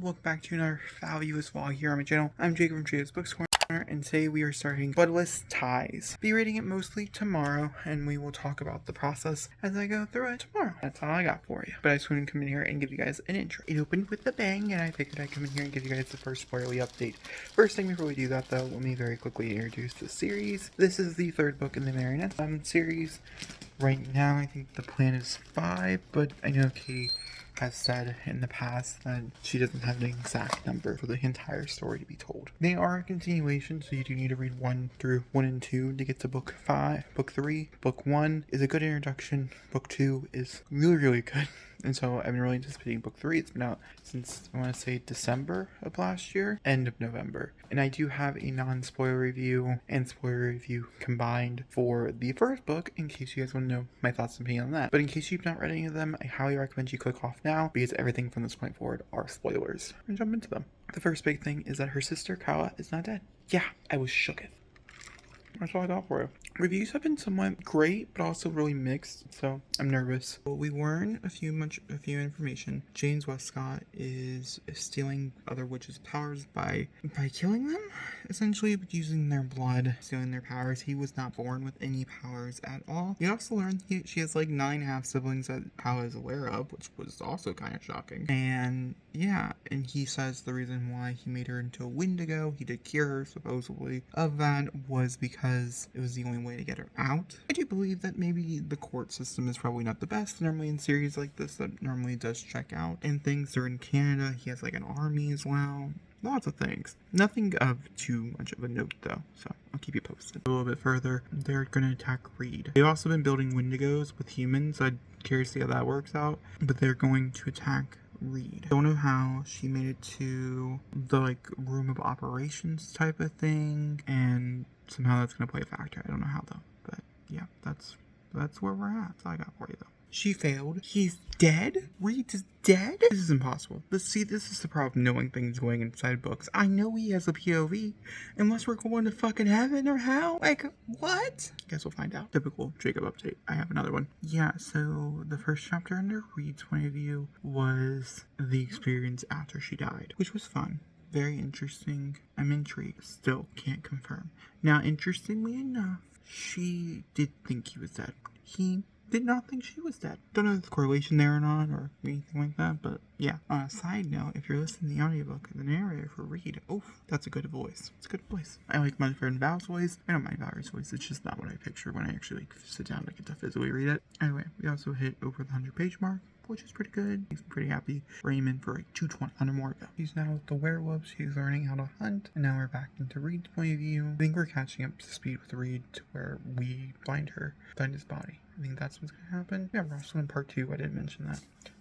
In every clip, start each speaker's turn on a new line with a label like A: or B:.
A: welcome back to another fabulous vlog here on my channel. I'm Jacob from Jacob's Books Corner, and today we are starting Bloodless Ties. Be reading it mostly tomorrow, and we will talk about the process as I go through it tomorrow. That's all I got for you. But I just wanted to come in here and give you guys an intro. It opened with a bang, and I figured I'd come in here and give you guys the first spoilerly update. First thing before we do that, though, let me very quickly introduce the series. This is the third book in the Marionette series. Right now, I think the plan is 5, but I know Katie has said in the past that she doesn't have an exact number for the entire story to be told. They are a continuation, so you do need to read 1 and 2 to get to book 5. Book 3, book 1 is a good introduction. Book 2 is really good. And so I've been really anticipating book 3. It's been out since, I want to say, December of last year, end of November. And I do have a non-spoiler review and spoiler review combined for the first book, in case you guys want to know my thoughts and opinion on that. But in case you've not read any of them, I highly recommend you click off now, because everything from this point forward are spoilers. And jump into them. The first big thing is that her sister, Kawa, is not dead. Yeah, I was shooketh. That's all I got for you. Reviews have been somewhat great, but also really mixed, so I'm nervous. Well, we learn a few information. James Westcott is stealing other witches' powers by killing them, essentially using their blood, stealing their powers. He was not born with any powers at all. We also learned she has like 9 half siblings that Hal is aware of, which was also kind of shocking. And yeah, and he says the reason why he made her into a Wendigo, he did cure her supposedly of that, was because it was the only way to get her out. I do believe that maybe the court system is probably not the best normally in series like this that normally does check out and things. They're in Canada. He has like an army as well. Lots of things. Nothing of too much of a note though, so I'll keep you posted. A little bit further, they're going to attack Reed. They've also been building Wendigos with humans. I'm curious to see how that works out, but they're going to attack Reed. Don't know how. She made it to the like room of operations type of thing, and somehow that's going to play a factor. I don't know how though, but yeah, that's where we're at. That's all I got for you though. She failed. He's dead? Reed is dead? This is impossible. This is the problem knowing things going inside books. I know he has a POV. Unless we're going to fucking heaven or how? Like, what? Guess we'll find out. Typical Jacob update. I have another one. Yeah, so the first chapter under Reed's point of view was the experience after she died, which was fun. Very interesting. I'm intrigued. Still can't confirm. Now, interestingly enough, she did think he was dead. He did not think she was dead. Don't know if there's correlation there or not, or anything like that, but yeah. On a side note, if you're listening to the audiobook, the narrator for Reed, that's a good voice. It's a good voice. I like my friend Val's voice. I don't mind Valerie's voice. It's just not what I picture when I actually sit down to get to physically read it. Anyway, we also hit over the 100-page mark, which is pretty good. He's pretty happy. Raymond for like 220 more to go. He's now with the werewolves. He's learning how to hunt. And now we're back into Reed's point of view. I think we're catching up to speed with Reed to where we find his body. I think that's what's going to happen. Yeah, we're also in part 2. I didn't mention that.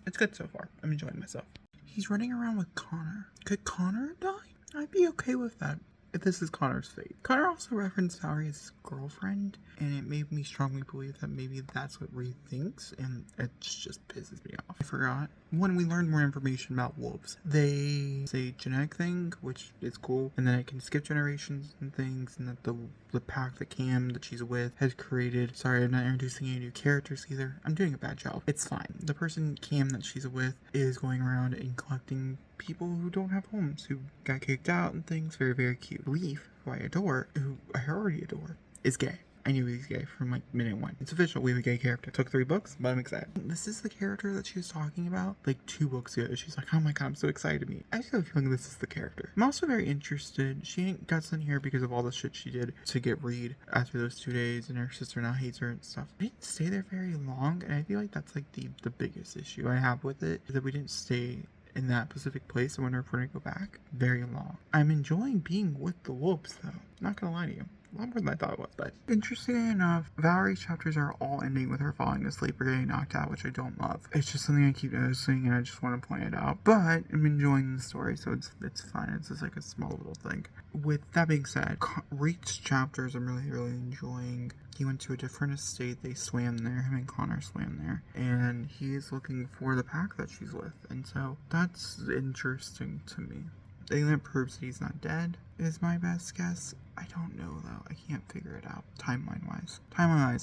A: It's good so far. I'm enjoying myself. He's running around with Connor. Could Connor die? I'd be okay with that if this is Connor's fate. Connor also referenced Valerie as his girlfriend, and it made me strongly believe that maybe that's what Reed thinks, and it just pisses me off. I forgot. When we learned more information about wolves, they say genetic thing, which is cool, and then it can skip generations and things, and that the pack that Cam, that she's with, has created. Sorry, I'm not introducing any new characters either. I'm doing a bad job. It's fine. The person, Cam, that she's with is going around and collecting people who don't have homes, who got kicked out and things. Very cute. Leaf, who I adore, who I already adore, is gay. I knew he was gay from like minute 1. It's official. We have a gay character. Took 3 books, but I'm excited. This is the character that she was talking about like 2 books ago. She's like, oh my god, I'm so excited to meet. I just have a feeling this is the character. I'm also very interested. She ain't got sent here because of all the shit she did to get Reed after those 2 days, and her sister now hates her and stuff. We didn't stay there very long, and I feel like that's like the biggest issue I have with it, is that we didn't stay in that specific place, and when we're going to go back very long. I'm enjoying being with the wolves though. Not gonna lie to you. A lot more than I thought it was, but interestingly enough, Valerie's chapters are all ending with her falling asleep or getting knocked out, which I don't love. It's just something I keep noticing, and I just want to point it out. But I'm enjoying the story, so it's fun. It's just like a small little thing. With that being said, Reed's chapters I'm really enjoying. He went to a different estate. They swam there. Him and Connor swam there, and he is looking for the pack that she's with, and so that's interesting to me. I think that proves that he's not dead, is my best guess. I don't know though. I can't figure it out timeline wise.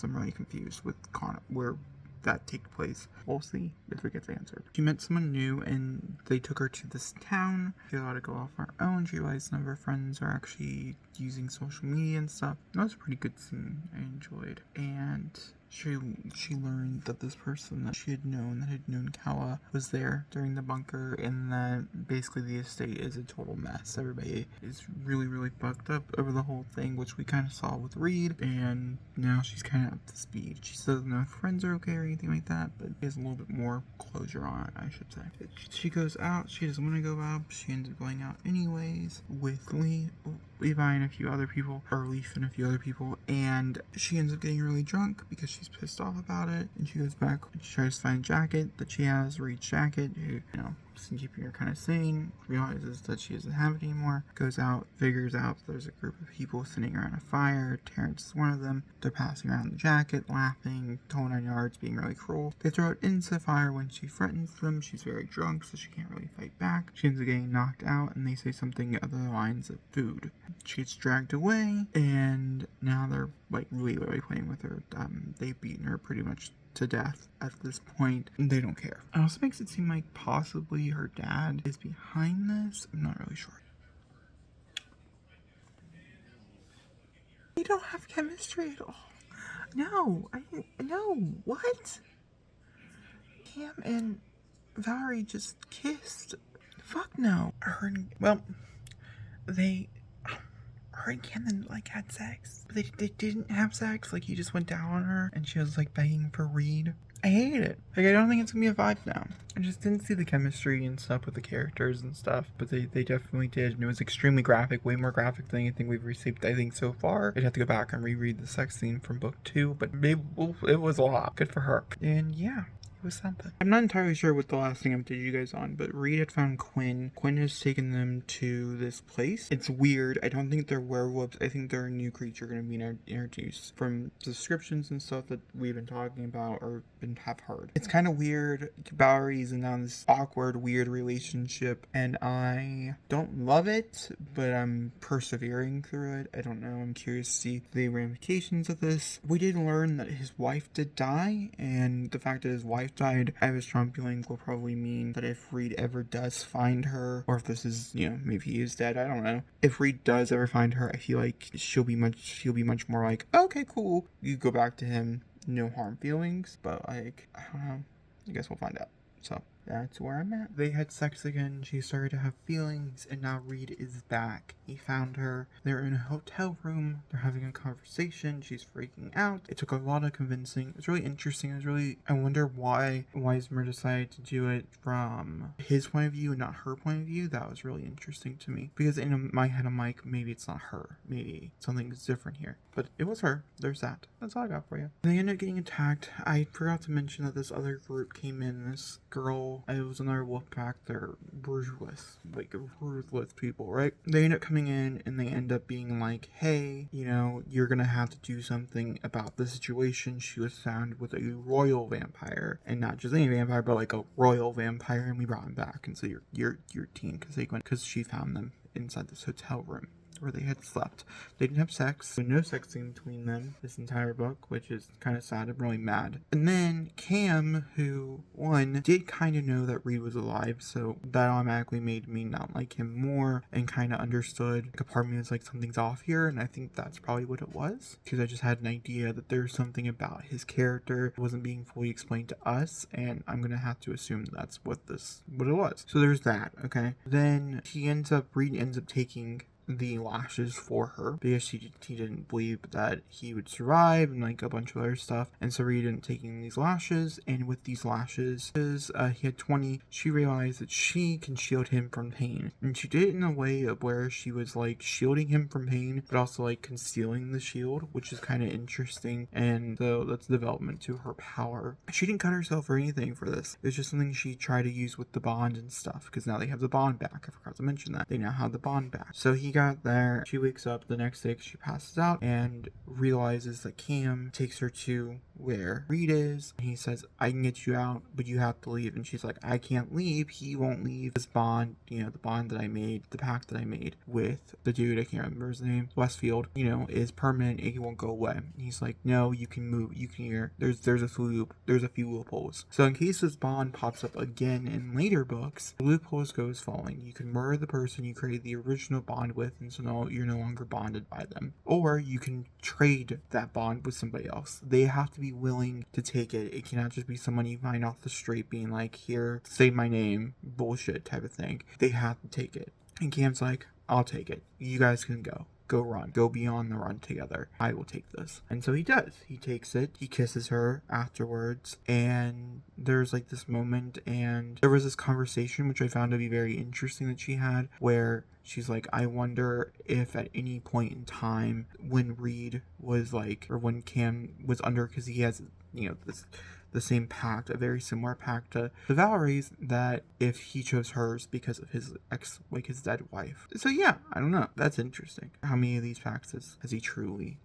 A: I'm really confused with Connor, where that take place. We'll see if it gets answered. She met someone new and they took her to this town. She allowed to go off on her own. She realized none of her friends are actually using social media and stuff. That was a pretty good scene. I enjoyed. And she learned that this person that she had known Kawa, was there during the bunker, and that basically the estate is a total mess. Everybody is really, really fucked up over the whole thing, which we kind of saw with Reed, and now she's kind of up to speed. She doesn't know if friends are okay or anything like that, but she has a little bit more closure on it, I should say. She goes out. She doesn't want to go out. She ends up going out anyways with Levi and a few other people, or Leaf and a few other people, and she ends up getting really drunk because she's pissed off about it, and she goes back and she tries to find a jacket that she has, Reed's jacket, who, just keeping her kind of sane, realizes that she doesn't have it anymore, goes out, figures out there's a group of people sitting around a fire. Terrence is one of them. They're passing around the jacket, laughing, whole 9 yards, being really cruel. They throw it into the fire when she threatens them. She's very drunk, so she can't really fight back. She ends up getting knocked out, and they say something other lines of food. She gets dragged away, and now they're really playing with her. They've beaten her pretty much to death at this point. They don't care. It also makes it seem like possibly her dad is behind this. I'm not really sure. They don't have chemistry at all. No, what? Cam and Vallarie just kissed. Fuck no. Her and Cam then had sex. But they didn't have sex. He just went down on her and she was begging for Reed. I hate it. I don't think it's gonna be a vibe now. I just didn't see the chemistry and stuff with the characters and stuff, but they definitely did, and it was extremely graphic, way more graphic than anything we've received, I think, so far. I'd have to go back and reread the sex scene from book 2, but it was a lot. Good for her. And yeah. Was something. I'm not entirely sure what the last thing I updated you guys on, but Reed had found Quinn. Quinn has taken them to this place. It's weird. I don't think they're werewolves. I think they're a new creature going to be introduced from descriptions and stuff that we've been talking about or have heard. It's kind of weird. Vallarie's in this awkward, weird relationship, and I don't love it, but I'm persevering through it. I don't know. I'm curious to see the ramifications of this. We did learn that his wife did die, and the fact that his wife died, I have a strong feeling will probably mean that if Reed ever does find her, or if this is, maybe he is dead, I don't know. If Reed does ever find her, I feel like she'll be much more like, okay, cool, you go back to him, no harm feelings, but I don't know. I guess we'll find out. So that's where I'm at. They had sex again. She started to have feelings, and now Reed is back. He found her. They're in a hotel room. They're having a conversation. She's freaking out. It took a lot of convincing. It was really interesting. I wonder why Weismer decided to do it from his point of view and not her point of view. That was really interesting to me. Because in my head, I'm like, maybe it's not her. Maybe something's different here. But it was her. There's that. That's all I got for you. They ended up getting attacked. I forgot to mention that this other group came in. This girl, it was another wolf pack. They're ruthless people, right? They end up coming in and they end up being like, hey, you're gonna have to do something about the situation. She was found with a royal vampire, and not just any vampire, but a royal vampire, and we brought him back. And so your team, because she found them inside this hotel room where they had slept. They didn't have sex. There was no sex scene between them this entire book, which is kind of sad. I'm really mad. And then Cam, who, did kind of know that Reed was alive, so that automatically made me not like him more, and kind of understood. A part of me was like, something's off here, and I think that's probably what it was, because I just had an idea that there's something about his character that wasn't being fully explained to us, and I'm gonna have to assume that's what it was. So there's that, okay? Then Reed ends up taking the lashes for her because he didn't believe that he would survive, and a bunch of other stuff, and so Reed ended up taking these lashes, and with these lashes he had 20. She realized that she can shield him from pain, and she did it in a way of where she was shielding him from pain but also concealing the shield, which is kind of interesting, and so that's development to her power. She didn't cut herself or anything for this. It was just something she tried to use with the bond and stuff, because now they have the bond back. I forgot to mention that they now have the bond back. So he got got there. She wakes up the next day 'cause she passes out and realizes that Cam takes her to where Reed is. He says, I can get you out, but you have to leave. And she's like, I can't leave. He won't leave. This bond, the bond that I made, the pact that I made with the dude, I can't remember his name, Westfield, is permanent. It won't go away. And he's like, no, you can move. You can hear. There's a few loopholes. So in case this bond pops up again in later books, the loopholes go as following. You can murder the person you created the original bond with, and so now you're no longer bonded by them. Or you can trade that bond with somebody else. They have to be willing to take it. It cannot just be someone you find off the street being like, here, say my name, bullshit type of thing. They have to take it. And Cam's like, I'll take it. You guys can go. Go run. Go beyond the run together. I will take this. And so he does. He takes it. He kisses her afterwards. And there's like this moment, and there was this conversation which I found to be very interesting that she had, where she's like, I wonder if at any point in time when Reed was like, or when Cam was under, because he has, the same pact, a very similar pact to the Vallarie's, that if he chose hers because of his his dead wife. So yeah, I don't know. That's interesting. How many of these pacts has he truly,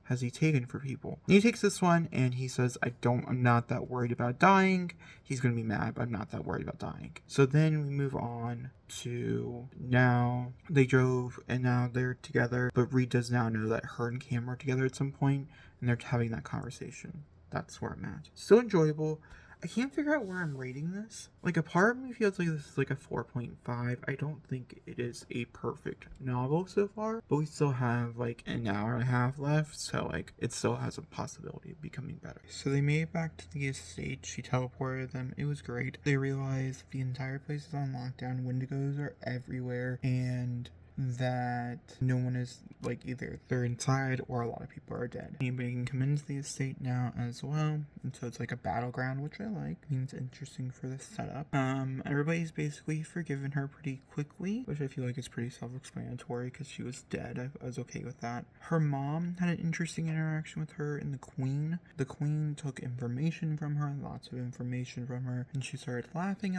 A: has he taken for people? And he takes this one and he says, I'm not that worried about dying. He's gonna be mad, but I'm not that worried about dying. So then we move on to now they drove and now they're together, but Reed does now know that her and Cam are together at some point and they're having that conversation. That's where I'm at. Still enjoyable. I can't figure out where I'm rating this. Like, a part of me feels like this is like a 4.5. I don't think it is a perfect novel so far, but we still have like an hour and a half left, so like it still has a possibility of becoming better. So they made it back to the estate. She teleported them. It was great. They realized the entire place is on lockdown. Wendigos are everywhere, and that no one is, like, either they're inside or a lot of people are dead. Anybody can come into the estate now as well, and so it's like a battleground, which I like. I think it's interesting for the setup. Everybody's basically forgiven her pretty quickly, which I feel like is pretty self-explanatory because she was dead. I was okay with that. Her mom had an interesting interaction with her and the queen. The queen took information from her, lots of information from her, and she started laughing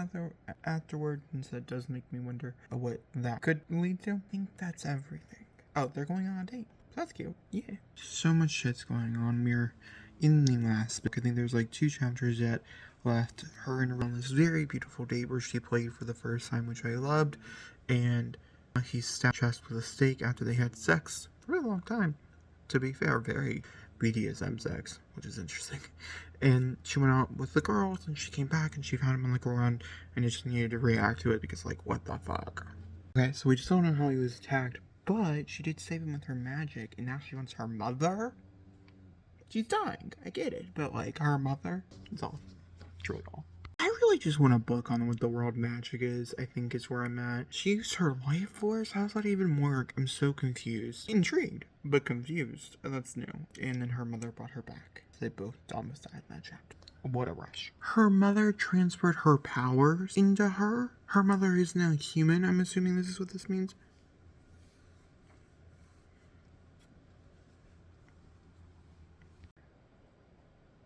A: afterward, and so it does make me wonder what that could lead to. I think that's everything. Oh, they're going on a date. That's cute. Yeah. So much shit's going on. We're in the last book. I think there's like 2 chapters yet left. Her and around this very beautiful date where she played for the first time, which I loved. And he stabbed her chest with a stake after they had sex for a long time. To be fair, very BDSM sex, which is interesting. And she went out with the girls and she came back and she found him on the ground and just needed to react to it because, like, what the fuck? Okay, so we just don't know how he was attacked, but she did save him with her magic, and now she wants her mother? She's dying, I get it, but, like, her mother? It's all true at all. I really just want a book on what the world magic is, I think is where I'm at. She used her life force? How does that even work? I'm so confused. Intrigued, but confused. And that's new. And then her mother brought her back. They both almost died in that chapter. What a rush. Her mother transferred her powers into her? Her mother is now human, I'm assuming this is what this means.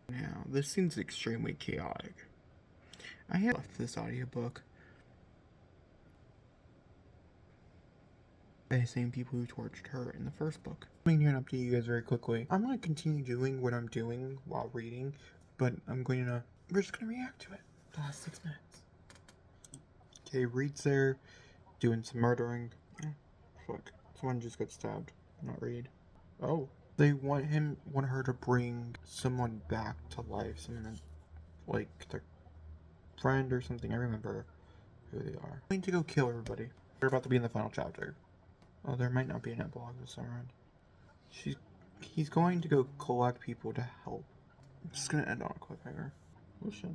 A: Now, this seems extremely chaotic. I have left this audiobook by the same people who tortured her in the first book. I'm going to update you guys very quickly. I'm going to continue doing what I'm doing while reading, but we're just going to react to it the last 6 minutes. Okay, Reed's there, doing some murdering. Oh, fuck. Someone just got stabbed. Not Reed. Oh. They want her to bring someone back to life. Someone that, like, their friend or something. I remember who they are. I'm going to go kill everybody. They're about to be in the final chapter. Oh, there might not be an epilogue this time around. He's going to go collect people to help. I'm just gonna end on a cliffhanger. Oh shit.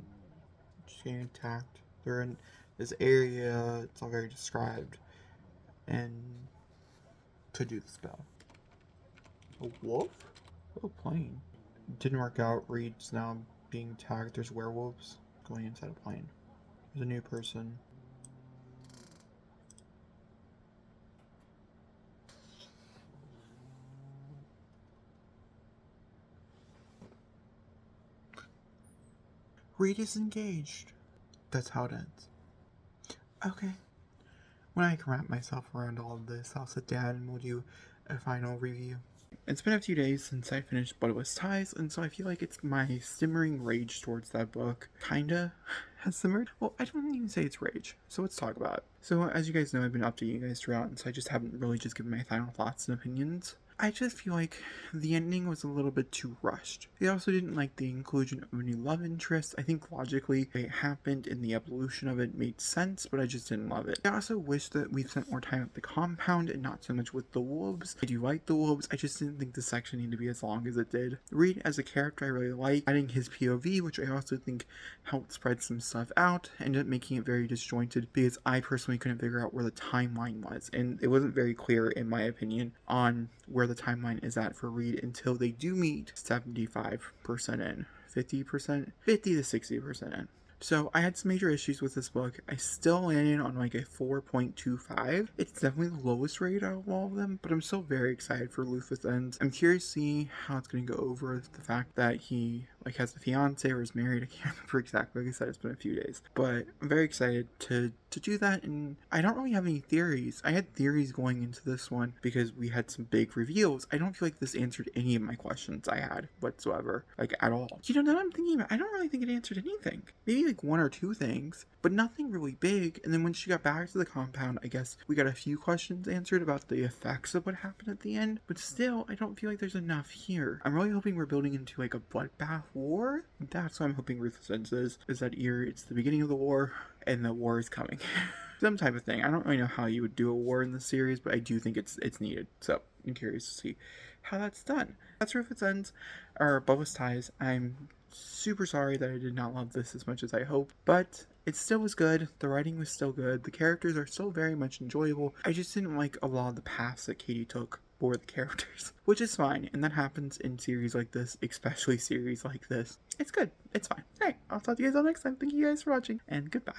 A: Just getting attacked. They're in this area, it's all very described. And could do the spell. A wolf? Oh, plane. Didn't work out. Reed's now being tagged. There's werewolves going inside a plane. There's a new person. Reed is engaged. That's how it ends. Okay. when I can wrap myself around all of this, I'll sit down and we'll do a final review. It's been a few days since I finished Bloodless Ties, and so I feel like it's my simmering rage towards that book kinda has simmered. Well, I don't even say it's rage, so let's talk about it. So as you guys know, I've been updating you guys throughout, and so I just haven't really just given my final thoughts and opinions. I just feel like the ending was a little bit too rushed. I also didn't like the inclusion of a new love interest. I think logically it happened and the evolution of it made sense, but I just didn't love it. I also wish that we spent more time at the compound and not so much with the wolves. I do like the wolves, I just didn't think the section needed to be as long as it did. Reed as a character I really like. Adding his POV, which I also think helped spread some stuff out, ended up making it very disjointed because I personally couldn't figure out where the timeline was, and it wasn't very clear in my opinion on where the timeline is at for Reed until they do meet 75% in, 50%, 50 to 60% in. So I had some major issues with this book. I still landed on like a 4.25. It's definitely the lowest rate out of all of them, but I'm still very excited for Luther's Ends. I'm curious to see how it's going to go over the fact that he like has a fiance or is married. I can't remember exactly. Like I said, it's been a few days, but I'm very excited to do that. And I don't really have any theories. I had theories going into this one because we had some big reveals. I don't feel like this answered any of my questions I had whatsoever, like at all. You know, now I'm thinking about it, I don't really think it answered anything. Maybe like one or two things, but nothing really big. And then when she got back to the compound, I guess we got a few questions answered about the effects of what happened at the end, but still, I don't feel like there's enough here. I'm really hoping we're building into like a bloodbath war. That's what I'm hoping Ruthless Ends is that either it's the beginning of the war and the war is coming. Some type of thing. I don't really know how you would do a war in this series, but I do think it's needed. So I'm curious to see how that's done. That's Ruthless Ends, or Bloodless Ties. I'm super sorry that I did not love this as much as I hoped, but it still was good. The writing was still good. The characters are still very much enjoyable. I just didn't like a lot of the paths that Katie took for the characters, which is fine, and that happens in series like this, especially series like this. It's good. It's fine. Alright, I'll talk to you guys all next time. Thank you guys for watching, and goodbye.